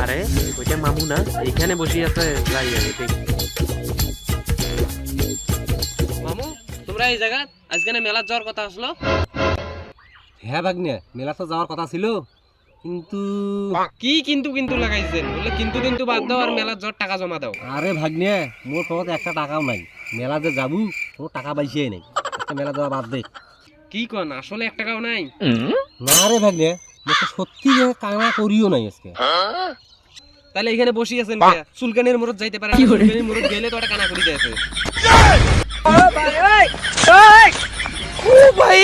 আরে ওইটা মামু না, এইখানে বসে আছে, যাই আগে দেখি। মামু, তোমরা এই জায়গা আজকে না মেলা যাওয়ার কথা আসলো? হ্যাঁ ভাগ্নে, মেলা তো যাওয়ার কথা ছিল, কিন্তু কি কিন্তু কিন্তু লাগাইছেন? বলে কিন্তু কিন্তু বাদ দাও আর মেলার জ্বর টাকা জমা দাও। আরে ভাগ্নে, মোর পকেটে একটা টাকাও নাই, মেলা যে যাবো কোনো টাকা পাইছেই নাই, মেলা যাওয়া বাদ দে। কি কন, আসলে 1 টাকাও নাই? না রে ভাগ্নে, মোর তো সত্যি কানা করিও নাই আজকে। তাহলে এখানে বসে আছেন কে? চুলকানির মুরত যাইতে পারে না, চুলকানির মুরত গেলে তো একটা কানা করি দিয়েছে। भाई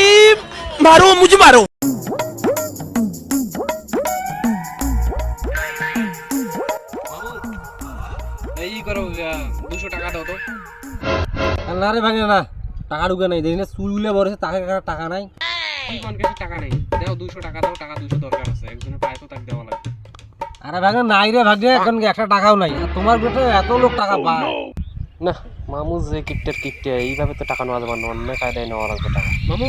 मारो मुझे मारो। এই করো, 200 টাকা দাও তো। না রে ভাগ্নে, না টাকা ঢুকে নাই, দেখি না চুলগুলো বড়ছে, টাকা নাই। কি কোন কাছে টাকা নাই? দাও 200 টাকা দাও, টাকা 200 দরকার আছে, একজনের পায় তো তাকে দেওয়া লাগবে। আরে ভাগ্নে নাই রে ভাগ্নে, এখন একটা টাকাও নাই, আর তোমার বেটা এত লোক টাকা পায় না মামু যে কিপটে এইভাবে তো টাকা নেওয়া যাবে না, অন্য কায়দায় নেওয়া লাগবে টাকা। মামু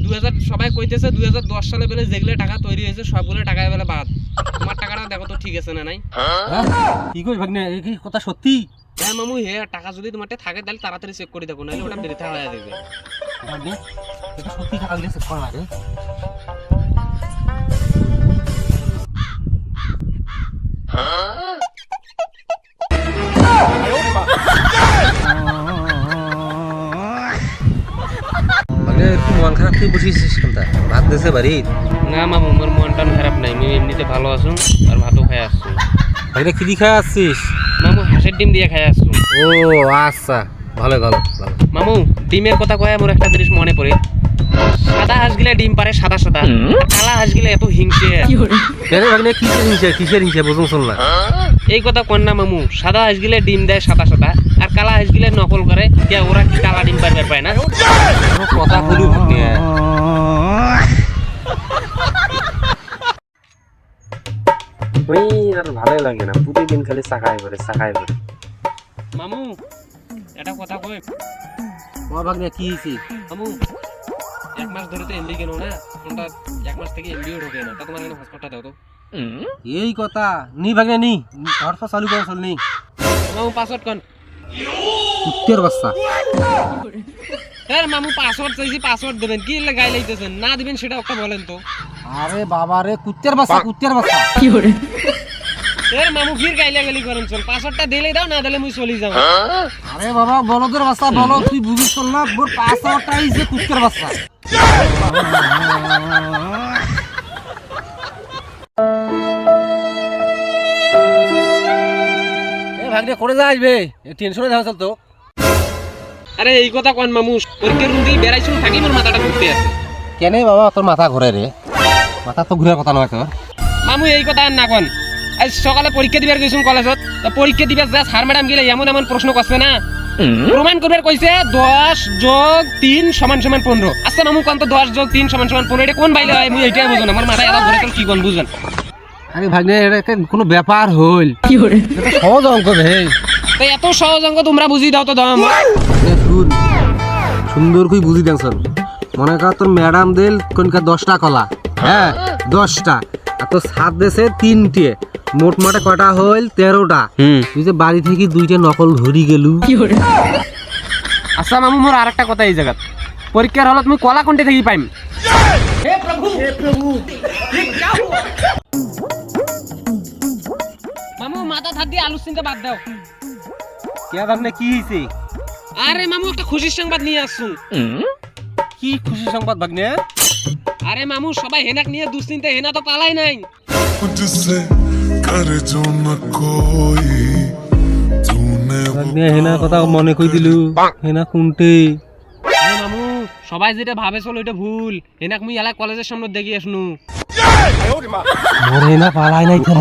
2000 সবাই কইতেছে 2010 সালে বেলে যেগুলো টাকা তৈরি হয়েছে সবগুলো টাকা বেলে বাদ। তোমার টাকাটা দেখো তো ঠিক আছে না নাই? কি কই ভাগ্নে, এই কি কথা সত্যি? হ্যাঁ মামু, হে টাকা যদি তোমার থাকে তাহলে তাড়াতাড়ি চেক করে দেখো, নাহলে ওটা বৃথা হয়ে যাবে। ভাগ্নে এটা সত্যি টাকা দিলে চেক করা লাগে? ভাগ্নে একটু মন খারাপ তুই বসেছিস কেনটা, ভাত দেশে বাড়ি? না মামু, মোর মনটা খারাপ নাই, আমি এমনিতে ভালো আছো আর ভাতও খাই আসছো। ভাগ্নে কি দি খাই আসছিস? মামু হাঁসের ডিম দিয়ে খাই আসছো। ও আচ্ছা, ভালো ভালো ভালো। মামু ডিমের কথা কয়ে মোর একটা জিনিস মনে পড়ে, সাদা হাঁস গিলা ডিম পারে সাদা সাদা, কালা হাঁস গিলা এত হিংসে। কেন ভাগ্নে, কিসের হিংসে বুঝুন শোন না। এই কথা কোন না মামু, সাদা হাঁস গিলা ডিম দেয় সাদা সাদা, আর কালা হাঁস গিলা নকল করে, কে ওরা কি কালা ডিম পারবে পায় না? কথা বলু ভাগ্নে, আর ভালোই লাগে না, প্রতিদিন খালি চাকায় করে। মামু এটা কথা কই। ও ভাগ্নে কি হইছে? মামু 1 মাস ধরে তো এমবি কেন না, কোনটা 1 মাস থেকে এমবিও ঢোকে না, তা তোমার এখানে হসপিটালটা দাও তো। এই কথা নি ভাগ্নে, নি হটস্পট চালু করে চল নি। মামু পাসওয়ার্ড কোন? কুত্তের বাচ্চা। হ্যাঁ মামু পাসওয়ার্ড চাইছি, পাসওয়ার্ড দেবেন, কি গাই লাইতেছেন? না দিবেন সেটা একটা বলেন তো। আরে বাবা রে, কুত্তের বাচ্চা। এর মামু ফির গাইলা গালি করেন, চল পাসওয়ার্ডটা দিলেই দাও, না দিলে মুই চলি যাবো। আরে বাবা বলদের বাচ্চা, বলো তুই বুঝিস চল না, মোর পাসওয়ার্ডটা আইছে কুত্তের বাচ্চা। এ ভাগ্নে করে যা আসবে, টেনশনে যাও চল তো। আরে এই কথা কোন মামু, পরীক্ষার রুম থেকে বেড়াইছুন থাকি মোর মাথাটা ঘুরতে আছে। কেন বাবা তোর মাথা ঘুরে রে? মাথা তো ঘুরার কথা নয় তোর। মামু এই কথা আর না কোন, আজ সকালে পরীক্ষা দিবার গেছুন কলেজত, পরীক্ষা দিবার যা স্যার ম্যাডাম গেলে এমন প্রশ্ন করছে না, প্রমাণ করবার কইছে 10 যোগ 3 সমান 15। আচ্ছা মামু কোন তো 10 যোগ 3 সমান 15 এটা কোন বাইলে হয়? মুই এইটাই বুঝুন, আমার মাথায় এত ঘুরে চল কি কোন বুঝেন? আরে ভাগ্নে এটা কোনো ব্যাপার হইল? কি করে এটা সহজ অঙ্ক রে। তো এত সহজ অঙ্ক তোমরা বুঝি দাও তো দাম। শুন, সুন্দর করে বুঝি দেন স্যার। মনে কর তোর ম্যাডাম দিল কোনকা 10টা কলা, হ্যাঁ 10টা, আর তোর সাত দেশে 3টে, মোট মাঠে কয়টা হইল? 13টা। তুই যে বাড়ি থেকে 2টা নকল ধরি গেলু। আচ্ছা মামু মোর আরেকটা কথা, এই জায়গা পরীক্ষার হলত মুই কলা কোনটা থেকে পাইম? মামু মাথা হাত দিয়ে আলু চিন্তা বাদ দাও। কে ভাগ্নে কি হইছে? আরে মামু একটা খুশির সংবাদ নিয়ে আসছুন। কি খুশি সংবাদ ভাগ্নে? আরে মামু সবাই হেনাক নিয়ে দুশ্চিন্তা, হেনা তো পালাই নাই। मुझसे कर जो न कोई तूने ভাগ্নে হেনা কথা মনে কই দিলু, হেনা কোনটে? আরে মামু সবাই যেটা ভাবে চলো এটা ভুল, হেনাক মুই এলা কলেজের সামনে দেখি আসনু। মোর হেনা পালাই নাই কেন?